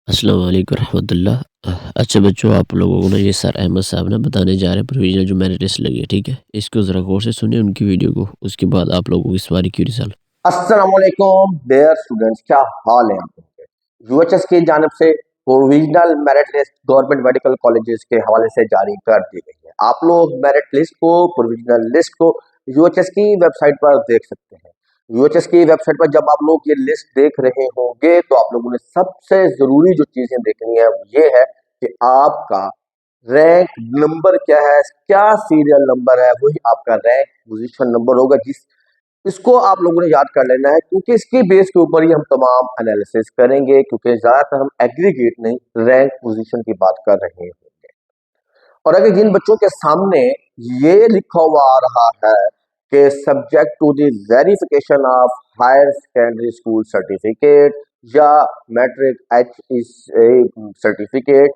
अस्सलाम वालेकुम रहमतुल्लाह। अच्छा बच्चों, आप लोगों को ना ये सर अहमद साहब ना बताने जा रहे हैं प्रोविजनल जो मेरिट लिस्ट लगी है, ठीक है? इसको ज़रा गौर से सुनिए उनकी वीडियो को, उसके बाद आप लोगों की सवारी की रिजल्ट। अस्सलामुअलैकुम डियर स्टूडेंट्स, क्या हाल है आप लोगों के। यूएचएस की जानिब से provisional merit list government medical colleges के हवाले से जारी कर दी गई है। आप लोग मेरिट लिस्ट को, प्रोविजनल लिस्ट को यूएचएस की वेबसाइट पर देख सकते हैं। यूएचएस की वेबसाइट पर जब आप लोग ये लिस्ट देख रहे होंगे तो आप लोगों ने सबसे जरूरी जो चीजें देखनी है वो ये है कि आपका रैंक नंबर क्या है, क्या सीरियल नंबर है, वही आपका रैंक पोजीशन नंबर होगा। इसको आप लोगों ने याद कर लेना है क्योंकि इसकी बेस के ऊपर ही हम तमाम एनालिसिस करेंगे, क्योंकि ज्यादातर हम एग्रीगेट नहीं रैंक पोजीशन की बात कर रहे होंगे। और अगर जिन बच्चों के सामने ये लिखा हुआ आ रहा है कि subject to the verification of higher secondary school certificate या matric H S certificate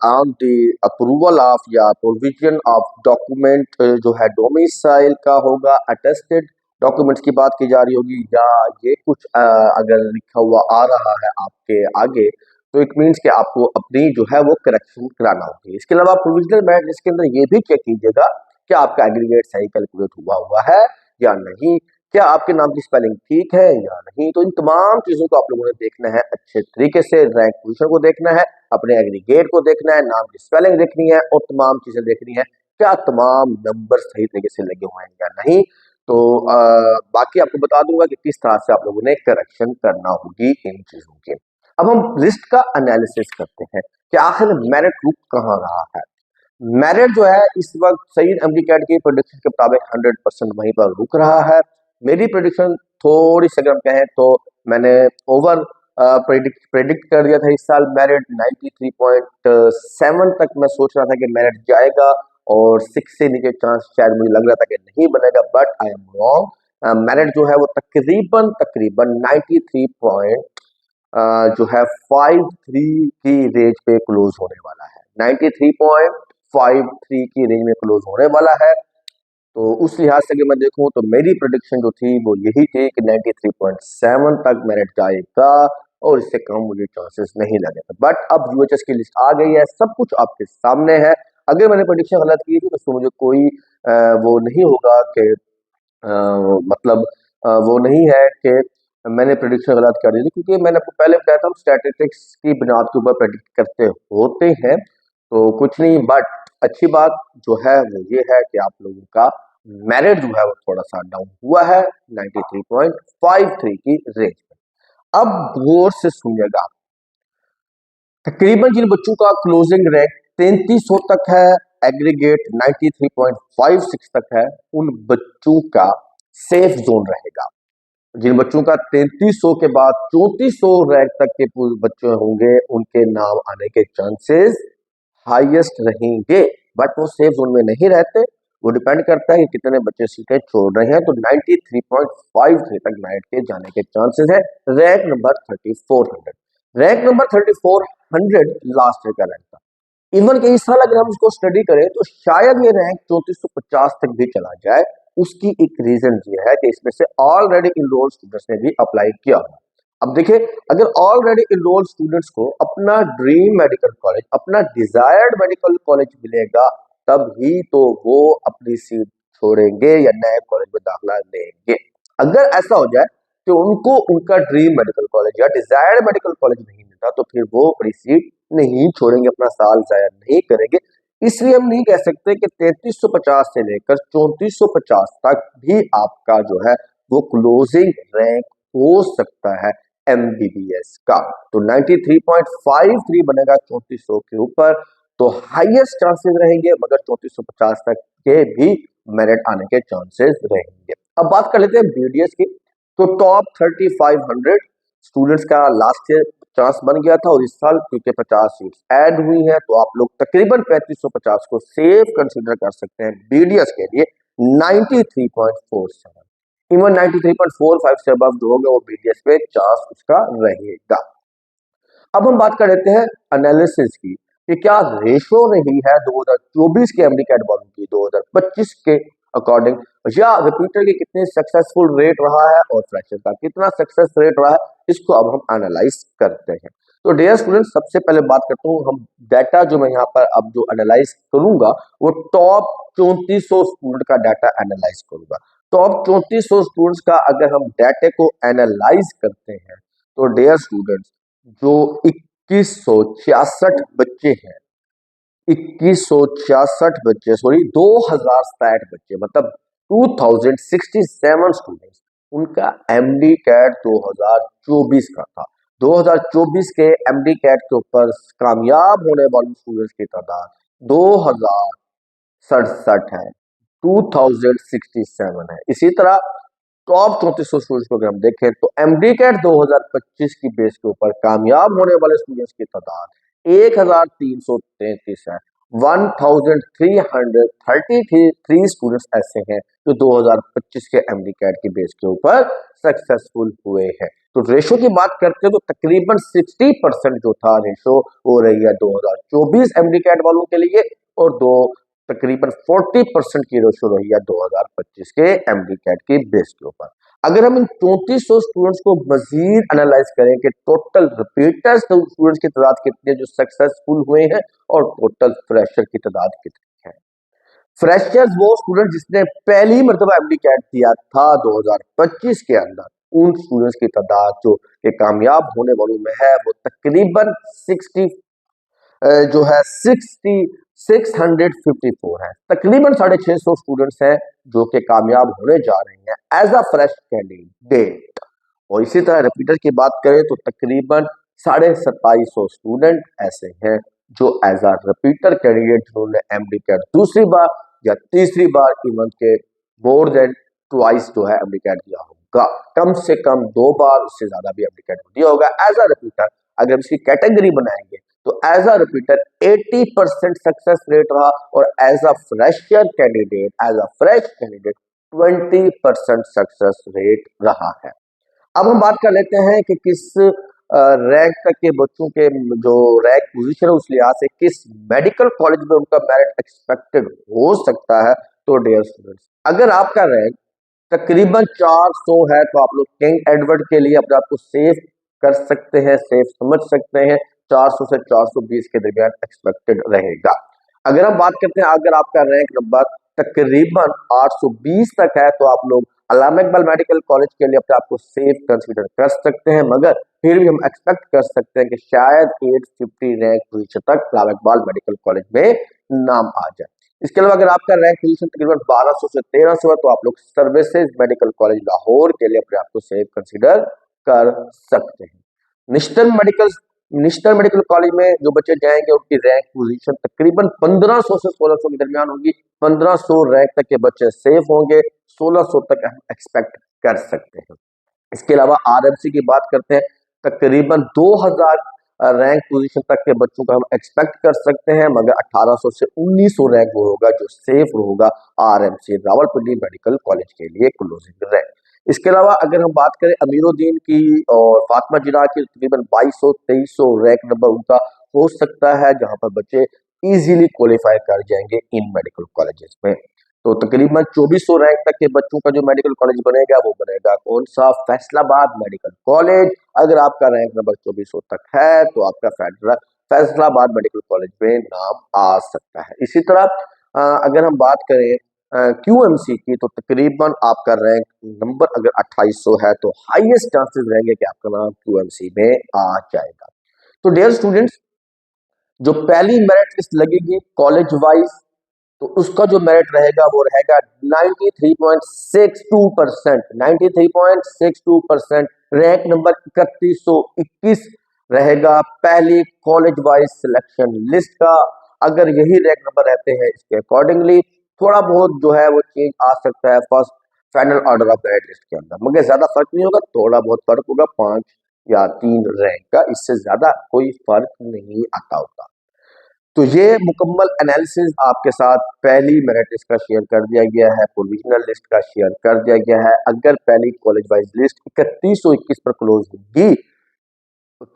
on the approval of या प्रोविजन ऑफ डॉक्यूमेंट जो है डोमिसाइल का होगा, अटेस्टेड डॉक्यूमेंट्स की बात की जा रही होगी, या ये कुछ अगर लिखा हुआ आ रहा है आपके आगे तो इट मीन्स कि आपको अपनी जो है वो करेक्शन कराना होगी। इसके अलावा प्रोविजनल मेरिट लिस्ट के अंदर ये भी चेक कीजिएगा कि आपका एग्रीगेट सही कैलकुलेट हुआ है या नहीं, क्या आपके नाम की स्पेलिंग ठीक है या नहीं। तो इन तमाम चीजों को आप लोगों ने देखना है अच्छे तरीके से, रैंक पोजीशन को देखना है, अपने एग्रीगेट को देखना है, नाम की स्पेलिंग देखनी है और तमाम चीजें देखनी है, क्या तमाम नंबर सही तरीके से लगे हुए हैं या नहीं। तो बाकी आपको बता दूंगा कि किस तरह से आप लोगों ने करेक्शन करना होगी इन चीजों की। अब हम लिस्ट का एनालिसिस करते हैं कि आखिर मेरिट रुक कहाँ रहा है। मेरिट जो है इस वक्त सईद अमरी कैट की प्रोडिक्शन के मुताबिक 100% वहीं पर रुक रहा है। मेरी प्रोडिक्शन थोड़ी सी अगर हम कहें तो मैंने ओवर प्रेडिक्ट कर दिया था। इस साल मेरिट 93.7 तक मैं सोच रहा था कि मेरिट जाएगा और 6 से नीचे चांस शायद मुझे लग रहा था कि नहीं बनेगा, but I am wrong. Merit जो है वो तकरीबन तकरीबन 93 जो है 53 की रेंज पे क्लोज होने वाला है। 93.53 की रेंज में क्लोज होने वाला है। तो उस लिहाज से अगर मैं देखूं तो मेरी प्रोडिक्शन जो थी वो यही थी कि 93.7 तक मेरिट जाएगा और इससे कम मुझे चांसेस नहीं लगे थे। बट अब यूएचएस की लिस्ट आ गई है, सब कुछ आपके सामने है। अगर मैंने प्रोडिक्शन गलत की थी तो उसमें मुझे कोई वो नहीं होगा कि मतलब वो नहीं है कि मैंने प्रेडिक्शन गलत कर दी थी, क्योंकि मैंने आपको पहले बताया था हम स्टैटिस्टिक्स की बुनियाद के ऊपर प्रेडिक्ट करते होते हैं। तो कुछ नहीं, बट अच्छी बात जो है वो ये है कि आप लोगों का मेरिट जो है वो थोड़ा सा डाउन हुआ है 93.53 की रेंज में। अब गौर से सुनिएगा, तकरीबन जिन बच्चों का क्लोजिंग रैंक 3300 तक है, एग्रीगेट 93.56 तक है, उन बच्चों का सेफ जोन रहेगा। जिन बच्चों का 3300 के बाद 3400 रैंक तक के बच्चे होंगे उनके नाम आने के चांसेस हाईएस्ट रहेंगे, बट वो सेफ जोन में नहीं रहते। वो डिपेंड करता है कि कितने बच्चे सीटें छोड़ रहे हैं। तो 93.53 तक मेरिट के जाने के चांसेस है। Rank number 3400, rank number 3400 last year का रैंक था। इवन के इस साल अगर हम इसको स्टडी करें तो शायद ये रैंक 3450 तक भी चला जाए। उसकी एक रीजन ये है कि इसमें से ऑलरेडी इनरोल्ड स्टूडेंट्स ने भी अप्लाई किया हुआ। अब देखिए, अगर ऑलरेडी इनरोल्ड स्टूडेंट्स को अपना ड्रीम मेडिकल कॉलेज, अपना डिजायर्ड मेडिकल कॉलेज मिलेगा, तब ही तो वो अपनी सीट छोड़ेंगे या नए कॉलेज में दाखिला लेंगे। अगर ऐसा हो जाए कि उनको उनका ड्रीम मेडिकल कॉलेज या डिजायर्ड मेडिकल कॉलेज नहीं मिलता तो फिर वो अपनी सीट नहीं छोड़ेंगे, अपना साल जाया नहीं करेंगे। इसलिए हम नहीं कह सकते कि 3350 से लेकर 3450 तक भी आपका जो है वो क्लोजिंग रैंक हो सकता है एमबीबीएस का। तो 93.53 बनेगा 3400 के ऊपर, तो हाईएस्ट चांसेस रहेंगे, मगर 3450 तक के भी मेरिट आने के चांसेस रहेंगे। अब बात कर लेते हैं बीडीएस की। तो टॉप 3500 स्टूडेंट्स का लास्ट ईयर चांस बन गया था और इस साल क्योंकि 50 सीट्स ऐड हुई हैं तो आप लोग तकरीबन 3550 को सेफ कंसीडर कर सकते हैं बीडीएस के लिए 93.47। इवन 93.45 से अबव जो होगा वो बीडीएस पे चांस उसका रहेगा। अब हम बात कर लेते हैं एनालिसिस की कि क्या रेशो रही है 2024 के एमडी कैट बॉलिंग की 2025 के अकॉर्डिंग, या रिपीटर की कितनी सक्सेसफुल रेट रहा है और फ्रेशर का कितना सक्सेस रेट रहा है। इसको अब हम एनालाइज करते हैं। तो डियर स्टूडेंट, सबसे पहले बात करता हूँ हम डाटा जो मैं यहाँ पर अब जो एनालाइज करूंगा वो टॉप 3400 स्टूडेंट का डाटा एनालाइज करूंगा। टॉप 3400 स्टूडेंट्स का अगर हम डाटा को एनालाइज करते हैं तो डियर स्टूडेंट्स, जो 2166 बच्चे हैं, 2166 बच्चे, सॉरी 2060 बच्चे, मतलब 2067 स्टूडेंट्स, उनका एमडी कैट 2024 का था। 2024 के एमडी कैट के ऊपर कामयाब होने वाले स्टूडेंट्स की तादाद 2067 है, 2067 है। इसी तरह टॉप 3400 स्टूडेंट्स को अगर हम देखें तो एमडी कैट 2025 की बेस के ऊपर कामयाब होने वाले स्टूडेंट्स की तादाद 1333 है। 1333 स्टूडेंट्स ऐसे हैं जो 2025 के एमडी कैट की बेस के ऊपर सक्सेसफुल हुए हैं। तो रेशो की बात करते हैं तो तकरीबन 60% जो था रेशो हो रही है 2024 एमडी कैट वालों के लिए, और तकरीबन 40% की रेशो रही है 2025 के एमडी कैट की बेस के ऊपर। अगर हम इन 3400 स्टूडेंट्स को मजीद एनालाइज करें कि टोटल रिपीटर्स स्टूडेंट्स की तादाद कितनी है जो सक्सेसफुल हुए हैं और टोटल फ्रेशर की तादाद कितनी है। फ्रेशर्स वो स्टूडेंट जिसने पहली मरतबा एमडी कैट दिया था 2025 के अंदर, उन स्टूडेंट्स की तादाद जो कि कामयाब होने वालों में है वो तकरीबन 654 है। तकरीबन 650 स्टूडेंट्स हैं जो कि कामयाब होने जा रहे हैं एज अ फ्रेश कैंडिडेट। और इसी तरह रिपीटर की बात करें तो तकरीबन 2750 स्टूडेंट ऐसे हैं जो एज अ रिपीटर कैंडिडेट जिन्होंने एमडी कैट दूसरी बार या तीसरी बार इवन के मोर देन ट्वाइस जो है एमडी कैट दिया होगा, कम से कम 2 बार, उससे ज्यादा भी एमडी कैट दिया होगा एज अ रिपीटर। अगर इसकी कैटेगरी बनाएंगे तो as a repeater 80% success rate रहा और as a fresher candidate 20% success rate रहा है। अब हम बात कर लेते हैं कि किस रैंक तक के बच्चों के जो रैंक पोजीशन है उस लिहाज से किस मेडिकल कॉलेज में उनका मेरिट एक्सपेक्टेड हो सकता है। तो डियर स्टूडेंट्स, अगर आपका रैंक तकरीबन 400 है तो आप लोग किंग एडवर्ड के लिए अपने आप को सेफ कर सकते हैं, सेफ समझ सकते हैं। 400 से 420 के दरमियान एक्सपेक्टेड रहेगा। अगर हम बात करते हैं अगर आपका रैंक नंबर तकरीबन 820 तक है तो आप लोग अल्लामा इकबाल मेडिकल कॉलेज के लिए अपने आप को सेफ कंसीडर कर सकते हैं, मगर फिर भी हम एक्सपेक्ट कर सकते हैं कि शायद 850 रैंक पोजीशन तक अल्लामा इकबाल मेडिकल कॉलेज में नाम आ जाए। इसके अलावा अगर आपका रैंक पोजीशन तकरीबन 1200 से 1300 है तो आप लोग सर्विसेज मेडिकल कॉलेज लाहौर के लिए अपने आप को सेफ कंसीडर कर सकते हैं। निश्तर मेडिकल कॉलेज में जो बच्चे जाएंगे उनकी रैंक पोजीशन तकरीबन 1500 से 1600 के दरमियान होगी। 1500 रैंक तक के बच्चे सेफ होंगे, 1600 तक हम एक्सपेक्ट कर सकते हैं। इसके अलावा आरएमसी की बात करते हैं, तकरीबन 2000 रैंक पोजीशन तक के बच्चों का हम एक्सपेक्ट कर सकते हैं, मगर 1800 से 1900 रैंक वो होगा जो सेफ होगा आरएमसी रावलपिंडी मेडिकल कॉलेज के लिए क्लोजिंग रैंक। इसके अलावा अगर हम बात करें अमीरुद्दीन की और फातिमा जिन्ना की, तकरीबन 2200-2300 रैंक नंबर उनका हो सकता है जहां पर बच्चे इजीली क्वालिफाई कर जाएंगे इन मेडिकल कॉलेजेस में। तो तकरीबन 2400 रैंक तक के बच्चों का जो मेडिकल कॉलेज बनेगा वो बनेगा कौन सा? Faisalabad medical college. अगर आपका रैंक नंबर 2400 तक है तो आपका फैसलाबाद मेडिकल कॉलेज में नाम आ सकता है। इसी तरह अगर हम बात करें क्यूएमसी की तो तकरीबन आपका रैंक नंबर अगर 2800 है तो हाईएस्ट चांसेस रहेंगे कि आपका नाम क्यूएमसी में आ जाएगा। तो डियर स्टूडेंट्स, जो पहली मेरिट लिस्ट लगेगी कॉलेज वाइज तो उसका जो मेरिट रहेगा वो रहेगा 93.62%। 93.62% रैंक नंबर 3121 रहेगा पहली कॉलेज वाइज सिलेक्शन लिस्ट का। अगर यही रैंक नंबर रहते हैं इसके अकॉर्डिंगली थोड़ा बहुत जो है वो चेंज आ सकता है first final order of merit list के अंदर, मगर ज्यादा फर्क नहीं होगा, थोड़ा बहुत फर्क होगा 5 या 3 रैंक का, इससे ज्यादा कोई फर्क नहीं आता होता। तो ये मुकम्मल एनालिसिस आपके साथ पहली मेरिट लिस्ट का शेयर कर दिया गया है, प्रोविजनल लिस्ट का शेयर कर दिया गया है। अगर पहली कॉलेज वाइज लिस्ट 3121 पर क्लोज होगी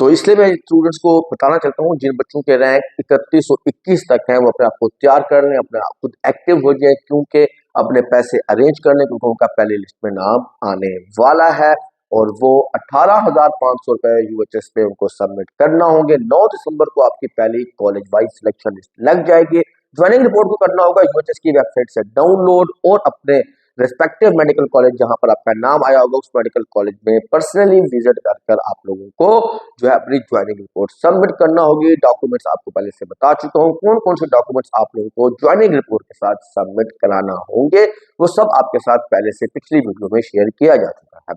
तो इसलिए मैं स्टूडेंट्स को बताना चाहता हूँ जिन बच्चों के रैंक 3121 तक हैं वो अपने आप को तैयार कर लें, अपने आप खुद एक्टिव हो जाए, क्योंकि अपने पैसे अरेंज करने क्योंकि उनका पहली लिस्ट में नाम आने वाला है। और वो 18,500 रुपए यूएचएस पे उनको सबमिट करना होंगे। 9 दिसंबर को आपकी पहली कॉलेज वाइज सिलेक्शन लिस्ट लग जाएगी। ज्वाइनिंग रिपोर्ट को करना होगा यूएचएस की वेबसाइट से डाउनलोड और अपने रेस्पेक्टिव मेडिकल कॉलेज जहां पर आपका नाम आया होगा उस मेडिकल कॉलेज में पर्सनली विजिट कर आप लोगों को जो है अपनी ज्वाइनिंग रिपोर्ट सबमिट करना होगी। डॉक्यूमेंट्स आपको पहले से बता चुका हूं कौन कौन से डॉक्यूमेंट्स आप लोगों को ज्वाइनिंग रिपोर्ट के साथ सबमिट कराना होंगे, वो सब आपके साथ पहले से पिछली वीडियो में शेयर किया जा चुका है।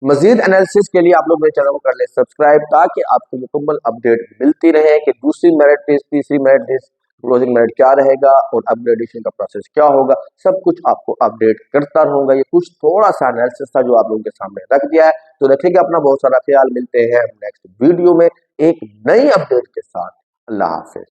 मजीद एनालिसिस के लिए आप लोग मेरे चैनल को कर ले सब्सक्राइब ताकि आपको मुकम्मल अपडेट मिलती रहे कि दूसरी मेरिट लिस्ट, तीसरी मेरिट लिस्ट, क्लोजिंग मेरिट क्या रहेगा और अपग्रेडेशन का प्रोसेस क्या होगा, सब कुछ आपको अपडेट करता रहूंगा। ये कुछ थोड़ा सा एनालिसिस था जो आप लोगों के सामने रख दिया है। तो रखिएगा अपना बहुत सारा ख्याल। मिलते हैं नेक्स्ट वीडियो में एक नई अपडेट के साथ। अल्लाह हाफिज।